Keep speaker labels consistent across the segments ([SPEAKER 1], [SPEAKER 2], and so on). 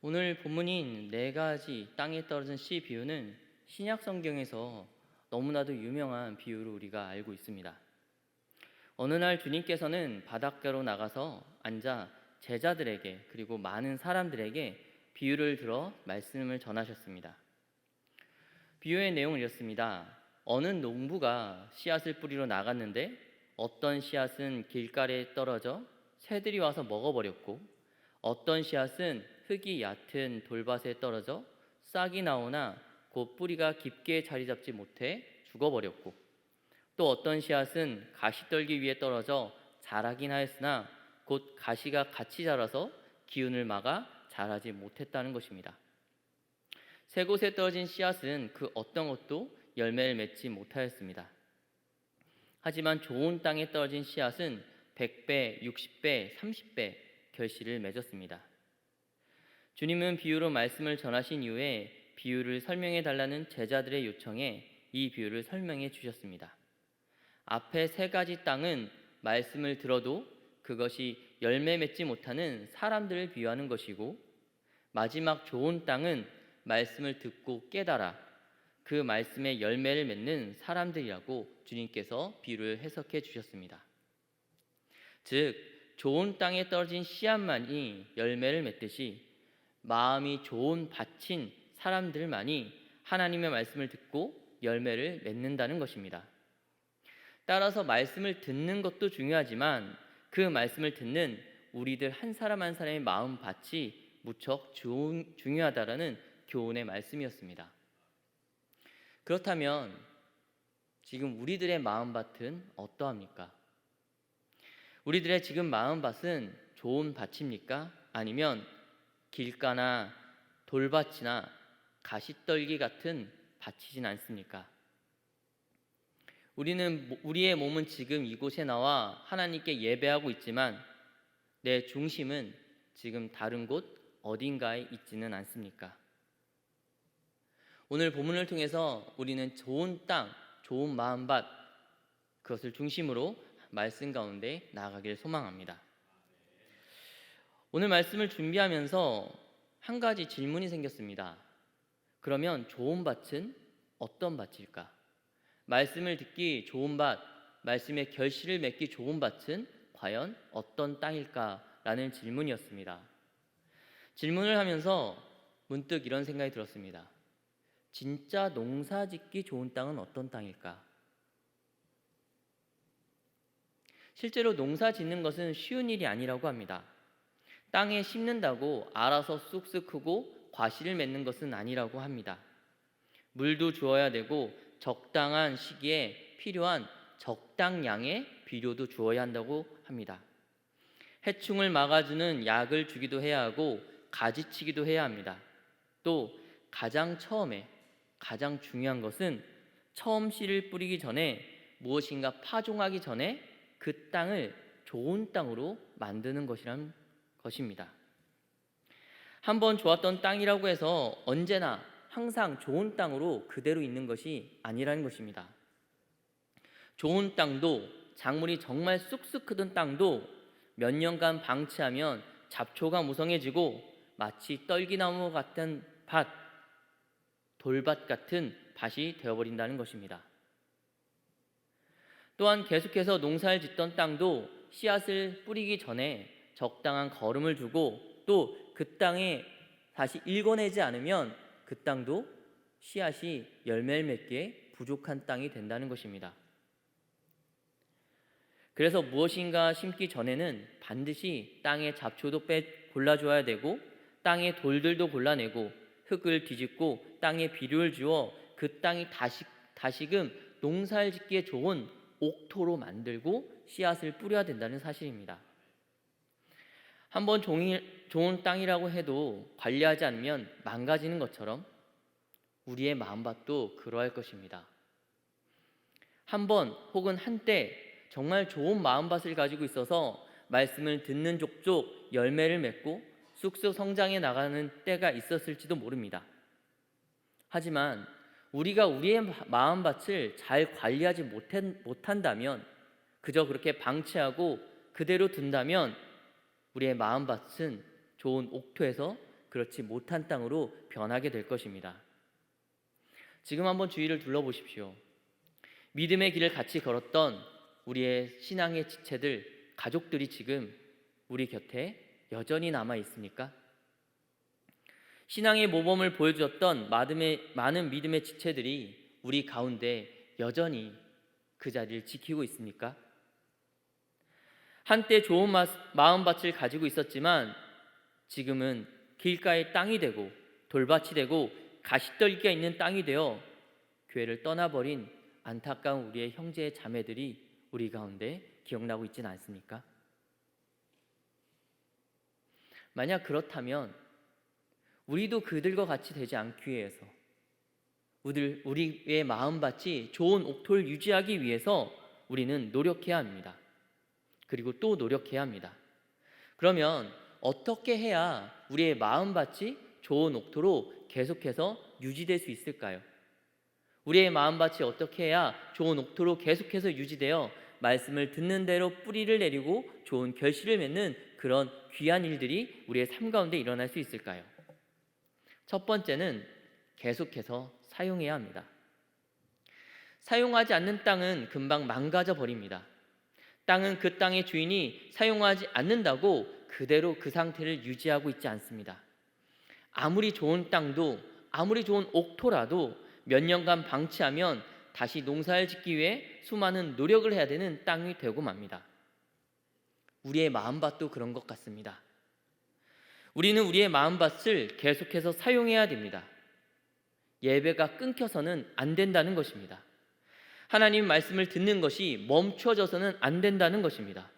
[SPEAKER 1] 오늘 본문인 네 가지 땅에 떨어진 씨 비유는 신약 성경에서 너무나도 유명한 비유로 우리가 알고 있습니다. 어느 날 주님께서는 바닷가로 나가서 앉아 제자들에게 그리고 많은 사람들에게 비유를 들어 말씀을 전하셨습니다. 비유의 내용은 이렇습니다. 어느 농부가 씨앗을 뿌리러 나갔는데 어떤 씨앗은 길가에 떨어져 새들이 와서 먹어버렸고 어떤 씨앗은 흙이 얕은 돌밭에 떨어져 싹이 나오나 곧 뿌리가 깊게 자리 잡지 못해 죽어버렸고 또 어떤 씨앗은 가시떨기 위에 떨어져 자라긴 하였으나 곧 가시가 같이 자라서 기운을 막아 자라지 못했다는 것입니다. 세 곳에 떨어진 씨앗은 그 어떤 것도 열매를 맺지 못하였습니다. 하지만 좋은 땅에 떨어진 씨앗은 100배, 60배, 30배 결실을 맺었습니다. 주님은 비유로 말씀을 전하신 이후에 비유를 설명해 달라는 제자들의 요청에 이 비유를 설명해 주셨습니다. 앞에 세 가지 땅은 말씀을 들어도 그것이 열매 맺지 못하는 사람들을 비유하는 것이고, 마지막 좋은 땅은 말씀을 듣고 깨달아 그 말씀의 열매를 맺는 사람들이라고 주님께서 비유를 해석해 주셨습니다. 즉, 좋은 땅에 떨어진 씨앗만이 열매를 맺듯이 마음이 좋은 밭인 사람들만이 하나님의 말씀을 듣고 열매를 맺는다는 것입니다. 따라서 말씀을 듣는 것도 중요하지만 그 말씀을 듣는 우리들 한 사람 한 사람의 마음밭이 무척 중요하다라는 교훈의 말씀이었습니다. 그렇다면 지금 우리들의 마음밭은 어떠합니까? 우리들의 지금 마음밭은 좋은 밭입니까? 아니면 길가나 돌밭이나 가시떨기 같은 밭이진 않습니까? 우리의 몸은 지금 이곳에 나와 하나님께 예배하고 있지만 내 중심은 지금 다른 곳 어딘가에 있지는 않습니까? 오늘 본문을 통해서 우리는 좋은 땅, 좋은 마음밭, 그것을 중심으로 말씀 가운데 나아가길 소망합니다. 오늘 말씀을 준비하면서 한 가지 질문이 생겼습니다. 그러면 좋은 밭은 어떤 밭일까? 말씀을 듣기 좋은 밭, 말씀의 결실을 맺기 좋은 밭은 과연 어떤 땅일까라는 질문이었습니다. 질문을 하면서 문득 이런 생각이 들었습니다. 진짜 농사 짓기 좋은 땅은 어떤 땅일까? 실제로 농사 짓는 것은 쉬운 일이 아니라고 합니다. 땅에 심는다고 알아서 쑥쑥 크고 과실을 맺는 것은 아니라고 합니다. 물도 주어야 되고 적당한 시기에 필요한 적당량의 비료도 주어야 한다고 합니다. 해충을 막아주는 약을 주기도 해야 하고 가지치기도 해야 합니다. 또 가장 처음에 가장 중요한 것은 처음 씨를 뿌리기 전에 무엇인가 파종하기 전에 그 땅을 좋은 땅으로 만드는 것이란 것입니다. 한번 좋았던 땅이라고 해서 언제나 항상 좋은 땅으로 그대로 있는 것이 아니라는 것입니다. 좋은 땅도 작물이 정말 쑥쑥 크던 땅도 몇 년간 방치하면 잡초가 무성해지고 마치 떨기나무 같은 밭, 돌밭 같은 밭이 되어버린다는 것입니다. 또한 계속해서 농사를 짓던 땅도 씨앗을 뿌리기 전에 적당한 거름을 두고 또 그 땅에 다시 일궈내지 않으면 그 땅도 씨앗이 열매를 맺기에 부족한 땅이 된다는 것입니다. 그래서 무엇인가 심기 전에는 반드시 땅의 잡초도 골라줘야 되고 땅의 돌들도 골라내고 흙을 뒤집고 땅에 비료를 주어 그 땅이 다시금 농사를 짓기에 좋은 옥토로 만들고 씨앗을 뿌려야 된다는 사실입니다. 한번 좋은 땅이라고 해도 관리하지 않으면 망가지는 것처럼 우리의 마음밭도 그러할 것입니다. 한번 혹은 한때 정말 좋은 마음밭을 가지고 있어서 말씀을 듣는 족족 열매를 맺고 쑥쑥 성장해 나가는 때가 있었을지도 모릅니다. 하지만 우리가 우리의 마음밭을 잘 관리하지 못한다면, 그저 그렇게 방치하고 그대로 둔다면 우리의 마음밭은 좋은 옥토에서 그렇지 못한 땅으로 변하게 될 것입니다. 지금 한번 주위를 둘러보십시오. 믿음의 길을 같이 걸었던 우리의 신앙의 지체들, 가족들이 지금 우리 곁에 여전히 남아 있습니까? 신앙의 모범을 보여주었던 많은 믿음의 지체들이 우리 가운데 여전히 그 자리를 지키고 있습니까? 한때 좋은 마음밭을 가지고 있었지만 지금은 길가의 땅이 되고 돌밭이 되고 가시떨기가 있는 땅이 되어 교회를 떠나버린 안타까운 우리의 형제 자매들이 우리 가운데 기억나고 있지는 않습니까? 만약 그렇다면 우리도 그들과 같이 되지 않기 위해서 우리의 마음밭이 좋은 옥토를 유지하기 위해서 우리는 노력해야 합니다. 그리고 또 노력해야 합니다. 그러면 어떻게 해야 우리의 마음밭이 좋은 옥토로 계속해서 유지될 수 있을까요? 우리의 마음밭이 어떻게 해야 좋은 옥토로 계속해서 유지되어 말씀을 듣는 대로 뿌리를 내리고 좋은 결실을 맺는 그런 귀한 일들이 우리의 삶 가운데 일어날 수 있을까요? 첫 번째는 계속해서 사용해야 합니다. 사용하지 않는 땅은 금방 망가져 버립니다. 땅은 그 땅의 주인이 사용하지 않는다고 그대로 그 상태를 유지하고 있지 않습니다. 아무리 좋은 땅도, 아무리 좋은 옥토라도 몇 년간 방치하면 다시 농사를 짓기 위해 수많은 노력을 해야 되는 땅이 되고 맙니다. 우리의 마음밭도 그런 것 같습니다. 우리는 우리의 마음밭을 계속해서 사용해야 됩니다. 예배가 끊겨서는 안 된다는 것입니다. 하나님 말씀을 듣는 것이 멈춰져서는 안 된다는 것입니다.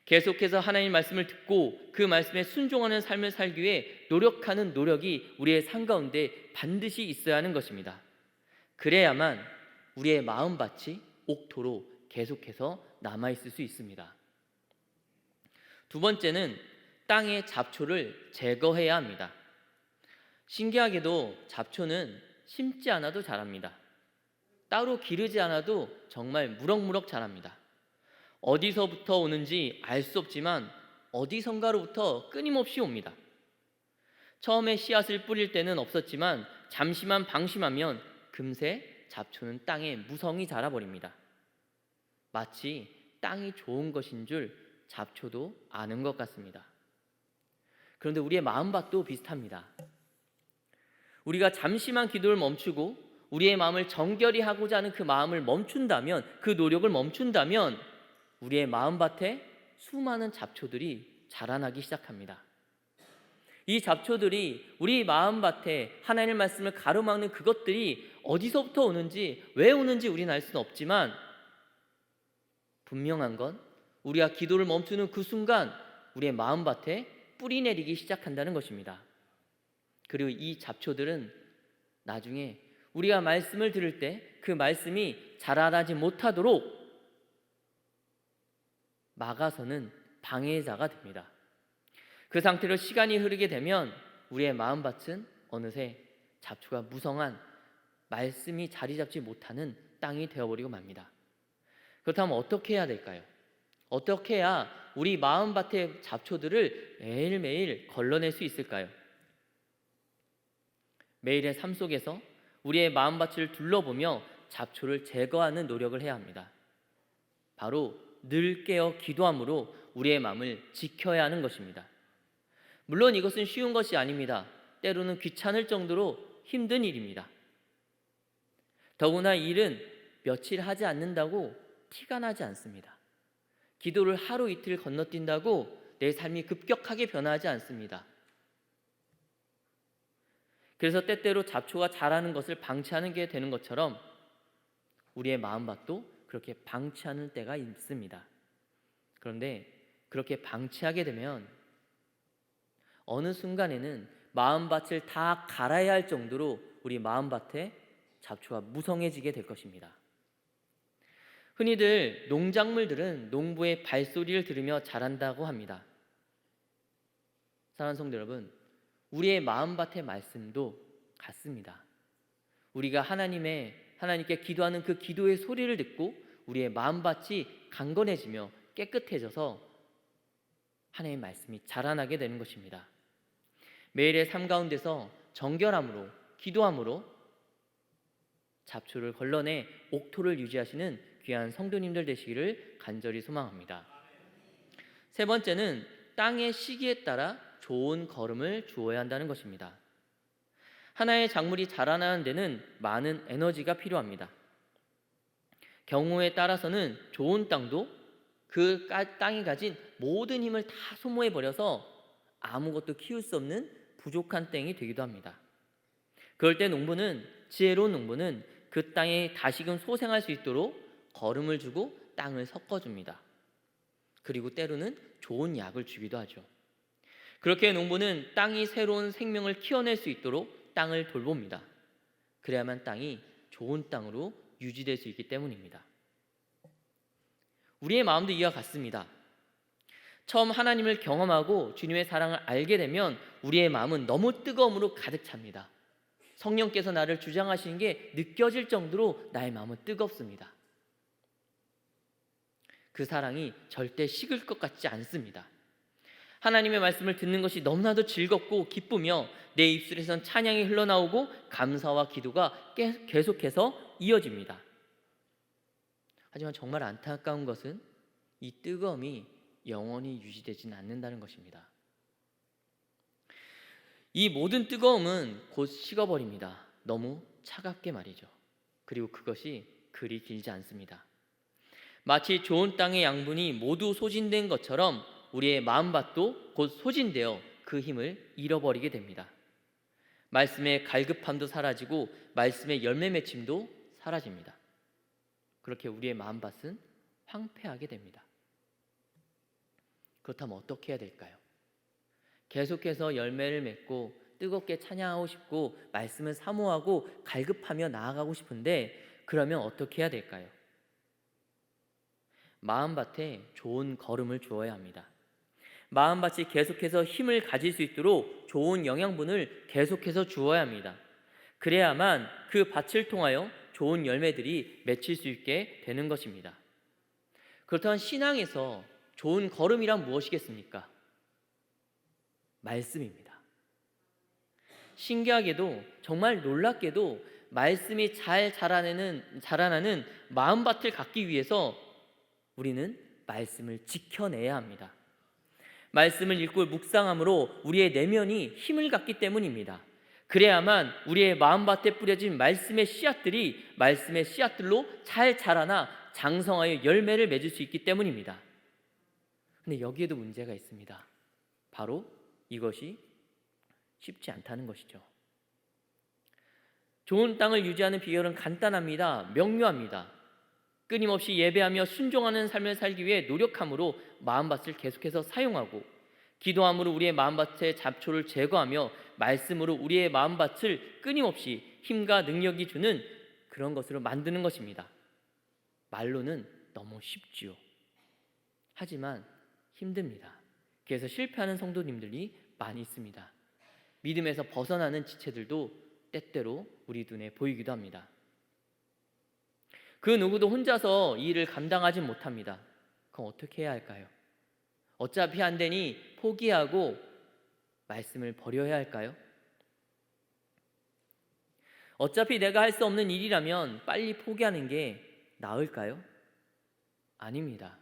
[SPEAKER 1] 계속해서 하나님 말씀을 듣고 그 말씀에 순종하는 삶을 살기 위해 노력하는 노력이 우리의 삶 가운데 반드시 있어야 하는 것입니다. 그래야만 우리의 마음밭이 옥토로 계속해서 남아있을 수 있습니다. 두 번째는 땅의 잡초를 제거해야 합니다. 신기하게도 잡초는 심지 않아도 자랍니다. 따로 기르지 않아도 정말 무럭무럭 자랍니다. 어디서부터 오는지 알 수 없지만 어디선가로부터 끊임없이 옵니다. 처음에 씨앗을 뿌릴 때는 없었지만 잠시만 방심하면 금세 잡초는 땅에 무성히 자라버립니다. 마치 땅이 좋은 것인 줄 잡초도 아는 것 같습니다. 그런데 우리의 마음밭도 비슷합니다. 우리가 잠시만 기도를 멈추고 우리의 마음을 정결히 하고자 하는 그 마음을 멈춘다면, 그 노력을 멈춘다면 우리의 마음밭에 수많은 잡초들이 자라나기 시작합니다. 이 잡초들이 우리 마음밭에 하나님의 말씀을 가로막는 그것들이 어디서부터 오는지, 왜 오는지 우리는 알 수는 없지만 분명한 건 우리가 기도를 멈추는 그 순간 우리의 마음밭에 뿌리 내리기 시작한다는 것입니다. 그리고 이 잡초들은 나중에 우리가 말씀을 들을 때 그 말씀이 자라나지 못하도록 막아서는 방해자가 됩니다. 그 상태로 시간이 흐르게 되면 우리의 마음밭은 어느새 잡초가 무성한 말씀이 자리 잡지 못하는 땅이 되어버리고 맙니다. 그렇다면 어떻게 해야 될까요? 어떻게 해야 우리 마음밭의 잡초들을 매일매일 걸러낼 수 있을까요? 매일의 삶 속에서 우리의 마음밭을 둘러보며 잡초를 제거하는 노력을 해야 합니다. 바로 늘 깨어 기도함으로 우리의 마음을 지켜야 하는 것입니다. 물론 이것은 쉬운 것이 아닙니다. 때로는 귀찮을 정도로 힘든 일입니다. 더구나 이 일은 며칠 하지 않는다고 티가 나지 않습니다. 기도를 하루 이틀 건너뛴다고 내 삶이 급격하게 변하지 않습니다. 그래서 때때로 잡초가 자라는 것을 방치하는 게 되는 것처럼 우리의 마음밭도 그렇게 방치하는 때가 있습니다. 그런데 그렇게 방치하게 되면 어느 순간에는 마음밭을 다 갈아야 할 정도로 우리 마음밭에 잡초가 무성해지게 될 것입니다. 흔히들 농작물들은 농부의 발소리를 들으며 자란다고 합니다. 사랑하는 성도 여러분, 우리의 마음밭의 말씀도 같습니다. 우리가 하나님께 기도하는 그 기도의 소리를 듣고 우리의 마음밭이 강건해지며 깨끗해져서 하나님의 말씀이 자라나게 되는 것입니다. 매일의 삶 가운데서 정결함으로, 기도함으로 잡초를 걸러내 옥토를 유지하시는 귀한 성도님들 되시기를 간절히 소망합니다. 세 번째는 땅의 시기에 따라 좋은 거름을 주어야 한다는 것입니다. 하나의 작물이 자라나는 데는 많은 에너지가 필요합니다. 경우에 따라서는 좋은 땅도 그 땅이 가진 모든 힘을 다 소모해버려서 아무것도 키울 수 없는 부족한 땅이 되기도 합니다. 그럴 때 지혜로운 농부는 그 땅에 다시금 소생할 수 있도록 거름을 주고 땅을 섞어줍니다. 그리고 때로는 좋은 약을 주기도 하죠. 그렇게 농부는 땅이 새로운 생명을 키워낼 수 있도록 땅을 돌봅니다. 그래야만 땅이 좋은 땅으로 유지될 수 있기 때문입니다. 우리의 마음도 이와 같습니다. 처음 하나님을 경험하고 주님의 사랑을 알게 되면 우리의 마음은 너무 뜨거움으로 가득 찹니다. 성령께서 나를 주장하시는 게 느껴질 정도로 나의 마음은 뜨겁습니다. 그 사랑이 절대 식을 것 같지 않습니다. 하나님의 말씀을 듣는 것이 너무나도 즐겁고 기쁘며 내 입술에선 찬양이 흘러나오고 감사와 기도가 계속해서 이어집니다. 하지만 정말 안타까운 것은 이 뜨거움이 영원히 유지되지는 않는다는 것입니다. 이 모든 뜨거움은 곧 식어버립니다. 너무 차갑게 말이죠. 그리고 그것이 그리 길지 않습니다. 마치 좋은 땅의 양분이 모두 소진된 것처럼 우리의 마음밭도 곧 소진되어 그 힘을 잃어버리게 됩니다. 말씀의 갈급함도 사라지고 말씀의 열매 맺힘도 사라집니다. 그렇게 우리의 마음밭은 황폐하게 됩니다. 그렇다면 어떻게 해야 될까요? 계속해서 열매를 맺고 뜨겁게 찬양하고 싶고 말씀을 사모하고 갈급하며 나아가고 싶은데 그러면 어떻게 해야 될까요? 마음밭에 좋은 거름을 주어야 합니다. 마음밭이 계속해서 힘을 가질 수 있도록 좋은 영양분을 계속해서 주어야 합니다. 그래야만 그 밭을 통하여 좋은 열매들이 맺힐 수 있게 되는 것입니다. 그렇다면 신앙에서 좋은 거름이란 무엇이겠습니까? 말씀입니다. 신기하게도 정말 놀랍게도 말씀이 잘 자라나는 마음밭을 갖기 위해서 우리는 말씀을 지켜내야 합니다. 말씀을 읽고 묵상함으로 우리의 내면이 힘을 갖기 때문입니다. 그래야만 우리의 마음밭에 뿌려진 말씀의 씨앗들로 잘 자라나 장성하여 열매를 맺을 수 있기 때문입니다. 근데 여기에도 문제가 있습니다. 바로 이것이 쉽지 않다는 것이죠. 좋은 땅을 유지하는 비결은 간단합니다. 명료합니다. 끊임없이 예배하며 순종하는 삶을 살기 위해 노력함으로 마음밭을 계속해서 사용하고 기도함으로 우리의 마음밭의 잡초를 제거하며 말씀으로 우리의 마음밭을 끊임없이 힘과 능력이 주는 그런 것으로 만드는 것입니다. 말로는 너무 쉽지요. 하지만 힘듭니다. 그래서 실패하는 성도님들이 많이 있습니다. 믿음에서 벗어나는 지체들도 때때로 우리 눈에 보이기도 합니다. 그 누구도 혼자서 이 일을 감당하지 못합니다. 그럼 어떻게 해야 할까요? 어차피 안 되니 포기하고 말씀을 버려야 할까요? 어차피 내가 할 수 없는 일이라면 빨리 포기하는 게 나을까요? 아닙니다.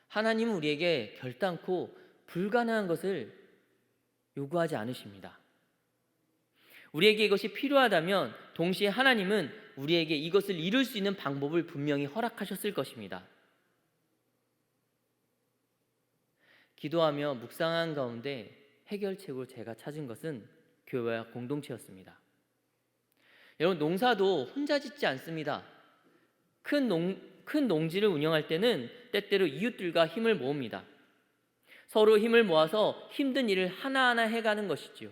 [SPEAKER 1] 하나님은 우리에게 결단코 불가능한 것을 요구하지 않으십니다. 우리에게 이것이 필요하다면 동시에 하나님은 우리에게 이것을 이룰 수 있는 방법을 분명히 허락하셨을 것입니다. 기도하며 묵상한 가운데 해결책으로 제가 찾은 것은 교회와 공동체였습니다. 여러분, 농사도 혼자 짓지 않습니다. 큰 농지를 운영할 때는 때때로 이웃들과 힘을 모읍니다. 서로 힘을 모아서 힘든 일을 하나하나 해가는 것이지요.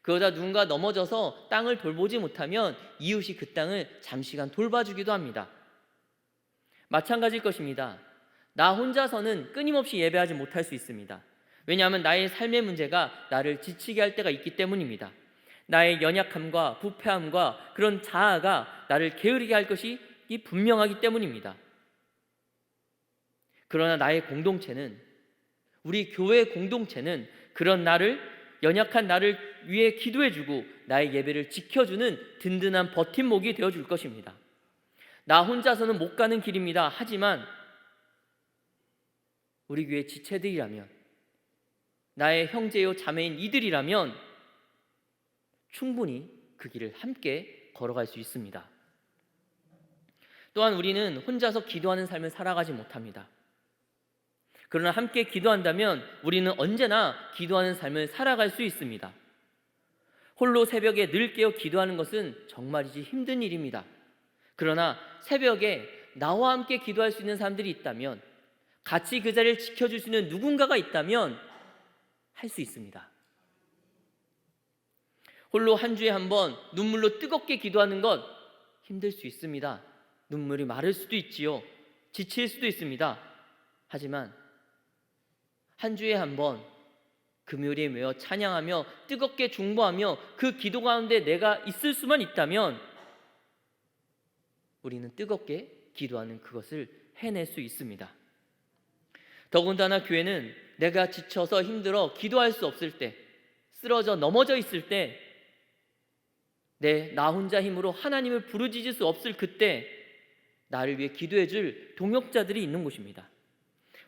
[SPEAKER 1] 그러다 누군가 넘어져서 땅을 돌보지 못하면 이웃이 그 땅을 잠시간 돌봐주기도 합니다. 마찬가지일 것입니다. 나 혼자서는 끊임없이 예배하지 못할 수 있습니다. 왜냐하면 나의 삶의 문제가 나를 지치게 할 때가 있기 때문입니다. 나의 연약함과 부패함과 그런 자아가 나를 게으르게 할 것이 분명하기 때문입니다. 그러나 나의 공동체는, 우리 교회 공동체는 그런 연약한 나를 위해 기도해주고 나의 예배를 지켜주는 든든한 버팀목이 되어줄 것입니다. 나 혼자서는 못 가는 길입니다. 하지만 우리 교회 지체들이라면, 나의 형제요 자매인 이들이라면 충분히 그 길을 함께 걸어갈 수 있습니다. 또한 우리는 혼자서 기도하는 삶을 살아가지 못합니다. 그러나 함께 기도한다면 우리는 언제나 기도하는 삶을 살아갈 수 있습니다. 홀로 새벽에 늘 깨어 기도하는 것은 정말이지 힘든 일입니다. 그러나 새벽에 나와 함께 기도할 수 있는 사람들이 있다면, 같이 그 자리를 지켜줄 수 있는 누군가가 있다면 할 수 있습니다. 홀로 한 주에 한 번 눈물로 뜨겁게 기도하는 것 힘들 수 있습니다. 눈물이 마를 수도 있지요. 지칠 수도 있습니다. 하지만 한 주에 한 번 금요일에 모여 찬양하며 뜨겁게 중보하며 그 기도 가운데 내가 있을 수만 있다면 우리는 뜨겁게 기도하는 그것을 해낼 수 있습니다. 더군다나 교회는 내가 지쳐서 힘들어 기도할 수 없을 때, 쓰러져 넘어져 있을 때, 나 혼자 힘으로 하나님을 부르짖을 수 없을 그때 나를 위해 기도해 줄 동역자들이 있는 곳입니다.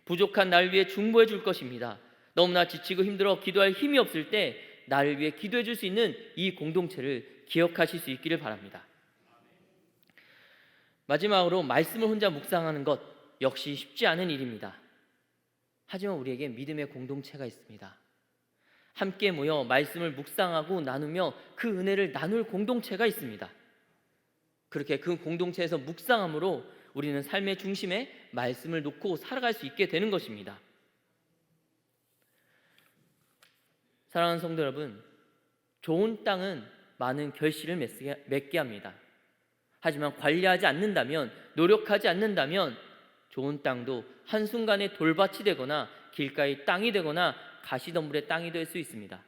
[SPEAKER 1] 부족한 나를 위해 중보해 줄 것입니다. 너무나 지치고 힘들어 기도할 힘이 없을 때 나를 위해 기도해 줄 수 있는 이 공동체를 기억하실 수 있기를 바랍니다. 마지막으로 말씀을 혼자 묵상하는 것 역시 쉽지 않은 일입니다. 하지만 우리에게 믿음의 공동체가 있습니다. 함께 모여 말씀을 묵상하고 나누며 그 은혜를 나눌 공동체가 있습니다. 그렇게 그 공동체에서 묵상함으로 우리는 삶의 중심에 말씀을 놓고 살아갈 수 있게 되는 것입니다. 사랑하는 성도 여러분, 좋은 땅은 많은 결실을 맺게 합니다. 하지만 관리하지 않는다면, 노력하지 않는다면 좋은 땅도 한순간에 돌밭이 되거나 길가의 땅이 되거나 가시덤불의 땅이 될 수 있습니다.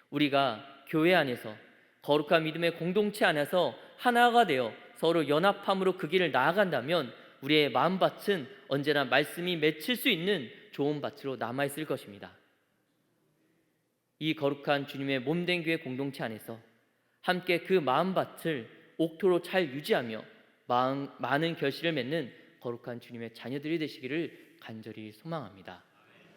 [SPEAKER 1] 우리가 교회 안에서 거룩한 믿음의 공동체 안에서 하나가 되어 서로 연합함으로 그 길을 나아간다면 우리의 마음밭은 언제나 말씀이 맺힐 수 있는 좋은 밭으로 남아있을 것입니다. 이 거룩한 주님의 몸된 교회 공동체 안에서 함께 그 마음밭을 옥토로 잘 유지하며 많은 결실을 맺는 거룩한 주님의 자녀들이 되시기를 간절히 소망합니다.